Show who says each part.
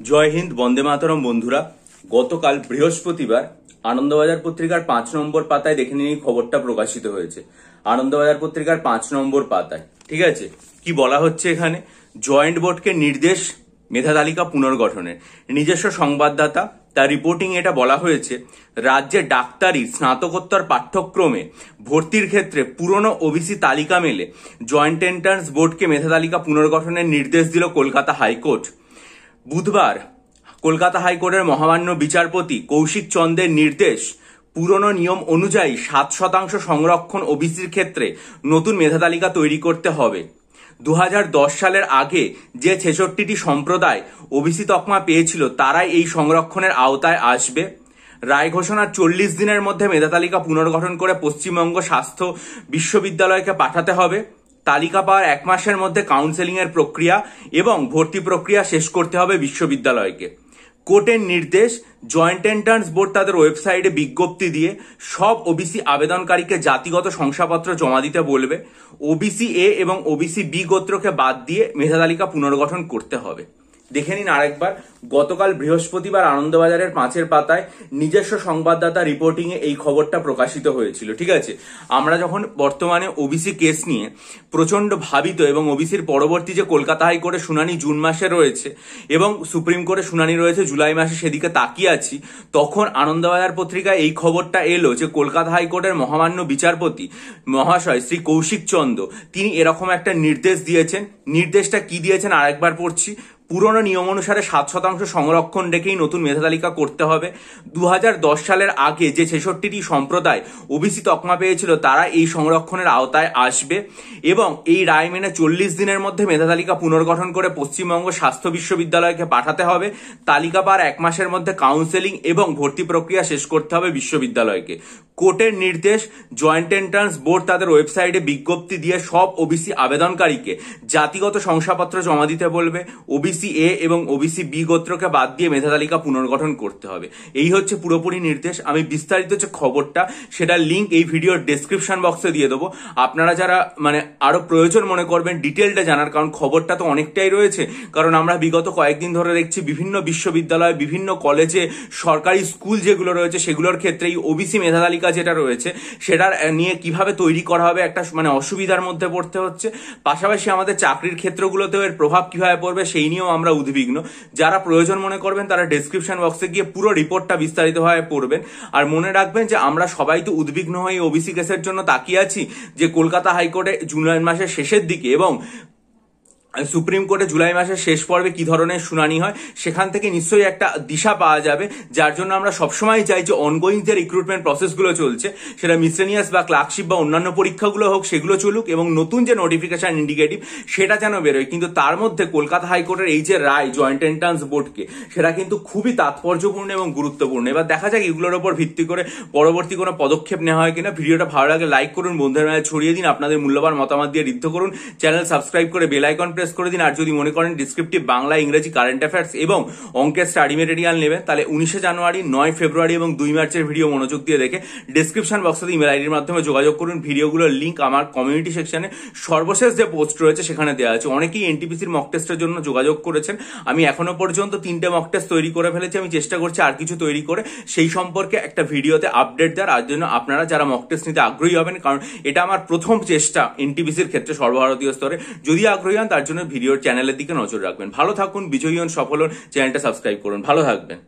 Speaker 1: জয় হিন্দ, বন্দে মাতরম। বন্ধুরা, গতকাল বৃহস্পতিবার আনন্দবাজার পত্রিকার 5 নম্বর পাতায় দেখে নিন, এই খবরটা প্রকাশিত হয়েছে। আনন্দবাজার পত্রিকার 5 নম্বর পাতায়, ঠিক আছে, কি বলা হচ্ছে এখানে? জয়েন্ট বোর্ডকে নির্দেশ মেধা তালিকা পুনর্গঠনের। নিজস্ব সংবাদদাতা তার রিপোর্টিং এটা বলা হয়েছে, রাজ্যে ডাক্তারি স্নাতকোত্তর পাঠ্যক্রমে ভর্তির ক্ষেত্রে পুরনো ওবিসি তালিকা মেলে জয়েন্ট এন্ট্রান্স বোর্ডকে মেধা তালিকা পুনর্গঠনের নির্দেশ দিল কলকাতা হাইকোর্ট। বুধবার কলকাতা হাইকোর্টের মহামান্য বিচারপতি কৌশিক চন্দ্রের নির্দেশ, পুরনো নিয়ম অনুযায়ী 7% সংরক্ষণ ওবিসির ক্ষেত্রে নতুন মেধা তালিকা তৈরি করতে হবে। 2010 সালের আগে যে 66টি সম্প্রদায় ওবিসি তকমা পেয়েছিল তারাই এই সংরক্ষণের আওতায় আসবে। রায় ঘোষণার 40 দিনের মধ্যে মেধা তালিকা পুনর্গঠন করে পশ্চিমবঙ্গ স্বাস্থ্য বিশ্ববিদ্যালয়কে পাঠাতে হবে। তালিকা পাওয়ার 1 মাসের মধ্যে কাউন্সেলিং এর প্রক্রিয়া এবং ভর্তি প্রক্রিয়া শেষ করতে হবে বিশ্ববিদ্যালয়কে। কোর্টের নির্দেশ, জয়েন্ট এন্ট্রান্স বোর্ড তাদের ওয়েবসাইটে বিজ্ঞপ্তি দিয়ে সব ওবিসি আবেদনকারীকে জাতিগত শংসাপত্র জমা দিতে বলবে। ওবিসি এ এবং ওবিসি বি গোত্রকে বাদ দিয়ে মেধা তালিকা পুনর্গঠন করতে হবে। দেখে নিন আরেকবার, গতকাল বৃহস্পতিবার আনন্দবাজারের 5 পাতায় নিজস্ব সংবাদদাতা রিপোর্টিং এ এই খবরটা প্রকাশিত হয়েছিল। ঠিক আছে, আমরা যখন বর্তমানে ওবিসি কেস নিয়ে প্রচন্ড ভাবিত এবং ওবিসির পরবর্তী যে কলকাতা হাইকোর্টে শুনানি জুন মাসে রয়েছে এবং সুপ্রিম কোর্টে শুনানি রয়েছে জুলাই মাসে, সেদিকে তাকিয়ে আছি, তখন আনন্দবাজার পত্রিকায় এই খবরটা এলো যে কলকাতা হাইকোর্টের মহামান্য বিচারপতি মহাশয় শ্রী কৌশিক চন্দ্র তিনি এরকম একটা নির্দেশ দিয়েছেন। নির্দেশটা কি দিয়েছেন আরেকবার পড়ছি। পুরনো নিয়ম অনুসারে 7% সংরক্ষণ রেখেই নতুন মেধা তালিকা করতে হবে। 2010 সালের আগে যে 66টি সম্প্রদায় ওবিসি তকমা পেয়েছিল তারা এই সংরক্ষণের আওতায় আসবে এবং এই রায় মেনে 40 দিনের মধ্যে মেধা তালিকা পুনর্গঠন করে পশ্চিমবঙ্গ স্বাস্থ্য বিশ্ববিদ্যালয়কে পাঠাতে হবে। তালিকা পাওয়ার 1 মাসের মধ্যে কাউন্সেলিং এবং ভর্তি প্রক্রিয়া শেষ করতে হবে বিশ্ববিদ্যালয়কে। কোর্টের নির্দেশ, জয়েন্ট এন্ট্রান্স বোর্ড তাদের ওয়েবসাইটে বিজ্ঞপ্তি দিয়ে সব ওবিসি আবেদনকারীকে জাতিগত শংসাপত্র জমা দিতে বলবে। ওবিসি এ এবং ওবিসি বি গোত্রকে বাদ দিয়ে মেধা তালিকা পুনর্গঠন করতে হবে। এই হচ্ছে পুরোপুরি নির্দেশ। আমি বিস্তারিত যে খবরটা সেটার লিঙ্ক এই ভিডিওর ডেসক্রিপশন বক্সে দিয়ে দেবো। আপনারা যারা আরো প্রয়োজন মনে করবেন ডিটেলটা জানার, কারণ খবরটা তো অনেকটাই রয়েছে, কারণ আমরা বিগত কয়েকদিন ধরে দেখছি বিভিন্ন বিশ্ববিদ্যালয়, বিভিন্ন কলেজে, সরকারি স্কুল যেগুলো রয়েছে সেগুলোর ক্ষেত্রে এই ওবিসি মেধা তালিকা যেটা রয়েছে সেটার নিয়ে কিভাবে তৈরি করা হবে একটা অসুবিধার মধ্যে পড়তে হচ্ছে। পাশাপাশি আমাদের চাকরির ক্ষেত্রগুলোতেও এর প্রভাব কিভাবে পড়বে সেই নিয়েও আমরা উদ্বিগ্ন। যারা প্রয়োজন মনে করবেন তারা ডেসক্রিপশন বক্সে গিয়ে পুরো রিপোর্টটা বিস্তারিতভাবে পড়বেন। আর মনে রাখবেন যে আমরা সবাই তো উদ্বিগ্ন হয়ে ওবিসি কেসের জন্য তাকিয়ে আছি যে কলকাতা হাইকোর্টে জুলাই মাসের শেষের দিকে এবং সুপ্রিম কোর্টে জুলাই মাসের শেষ পর্বে কি ধরনের শুনানি হয়, সেখান থেকে নিশ্চয়ই একটা দিশা পাওয়া যাবে। যার জন্য আমরা সবসময় চাই যে অনগোয়িং যে রিক্রুটমেন্ট প্রসেসগুলো চলছে, সেটা মিসলেনিয়াস বা ক্লার্কশিপ বা অন্যান্য পরীক্ষাগুলো হোক, সেগুলো চলুক এবং নতুন যে নোটিফিকেশন ইন্ডিকেটিভ সেটা যেন বেরোয়। কিন্তু তার মধ্যে কলকাতা হাইকোর্টের এই যে রায় জয়েন্ট এন্ট্রান্স বোর্ডকে, সেটা কিন্তু খুবই তাৎপর্যপূর্ণ এবং গুরুত্বপূর্ণ। এবার দেখা যাক এগুলোর উপর ভিত্তি করে পরবর্তী কোনো পদক্ষেপ নেওয়া হয় কিনা। ভিডিওটা ভালো লাগলে লাইক করুন, বন্ধুদের মাঝে ছড়িয়ে দিন, আপনাদের মূল্যবান মতামত দিয়ে ঋদ্ধ করুন, চ্যানেল সাবস্ক্রাইব করে বেল আইকন প্রেস করে দিন। আর যদি মনে করেন ডিসক্রিপটিভ বাংলা, ইংরেজি, কারেন্ট অ্যাফেয়ার্স এবং অঙ্কের স্টাডি মেটেরিয়াল নেবেন, তাহলে 19 জানুয়ারি, 9 ফেব্রুয়ারি এবং 2 মার্চের ভিডিও মনোযোগ দিয়ে দেখে ডেসক্রিপশন বক্সে ইমেল আইডির মাধ্যমে যোগাযোগ করুন। ভিডিওগুলোর লিঙ্ক আমার কমিউনিটি সেকশনে সর্বশেষ যে পোস্ট রয়েছে সেখানে দেওয়া আছে। অনেকেই এনটিপিসির মক টেস্টের জন্য যোগাযোগ করেছেন। আমি এখনো পর্যন্ত 3টে মক টেস্ট তৈরি করে ফেলেছি। আমি চেষ্টা করছি আর কিছু তৈরি করে সেই সম্পর্কে একটা ভিডিওতে আপডেট দেওয়ার। আর জন্য আপনারা যারা মক টেস্ট নিতে আগ্রহী হবেন, কারণ এটা আমার প্রথম চেষ্টা এনটিপিসির ক্ষেত্রে সর্বভারতীয় স্তরে, যদি আগ্রহী হন তার জন্য ভিডিওর চ্যানেলের দিকে নজর রাখবেন। ভালো থাকুন, বিজয়ী হন, সফল হন, চ্যানেলটা সাবস্ক্রাইব করুন। ভালো থাকবেন।